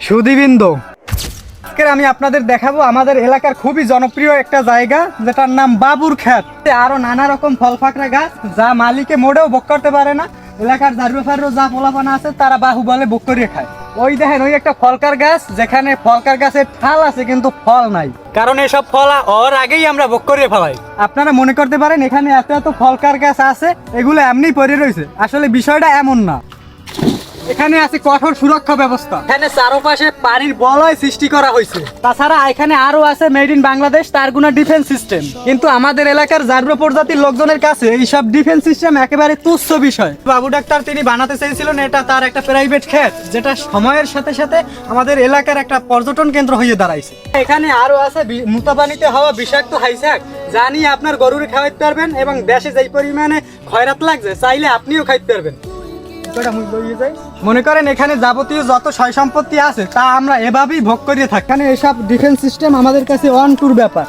সুধীবৃন্দ, আজকে আমি আপনাদের দেখাবো আমাদের এলাকার খুবই জনপ্রিয় একটা জায়গা যেটার নাম বাবুর ক্ষেত। আরো নানা রকম ফল ফাকড়া গাছ যা মালিকে মোড়েও ভোগ করতে পারে না। এলাকার জারু ফারু যা পোলাপানা আছে তারা বাহুবলে ভোগ করিয়ে খায়। ওই দেখেন, ওই একটা ফলকার গাছ, যেখানে ফলকার গাছের ঠাল আছে কিন্তু ফল নাই, কারণ এসব ফল ওর আগেই আমরা ভোগ করিয়ে ফেলাই। আপনারা মনে করতে পারেন এখানে এত এত ফলকার গাছ আছে, এগুলো এমনি পড়ে রয়েছে। আসলে বিষয়টা এমন না। এখানে আছে কঠোর সুরক্ষা ব্যবস্থা, এখানে চারপাশে পানির বলয় সৃষ্টি করা হয়েছে। তাছাড়া এখানে আরো আছে মেড ইন বাংলাদেশ তারগুনা ডিফেন্স সিস্টেম। কিন্তু আমাদের এলাকার জারবো প্রজাতির লোকজনের কাছে এইসব ডিফেন্স সিস্টেম একেবারে তুচ্ছ বিষয়। বাবু ডাক্তার তিনি বানাতে চেয়েছিলেন এটা তার একটা প্রাইভেট ক্ষেত, যেটা সময়ের সাথে সাথে আমাদের এলাকার একটা পর্যটন কেন্দ্র হয়ে দাঁড়াইছে। এখানে আরো আছে মুতাপানিতে হওয়া বিষাক্ত হাইসাক, যা নিয়ে আপনার গরুর খাওয়াইতে পারবেন, এবং দেশে যেই পরিমাণে খয়রাত লাগছে চাইলে আপনিও খাইতে পারবেন। মনে করেন এখানে যাবতীয় যত সয় সম্পত্তি আছে তা আমরা এভাবেই ভোগ করিয়ে থাকি। এখানে এসব ডিফেন্স সিস্টেম আমাদের কাছে অন টুর ব্যাপার।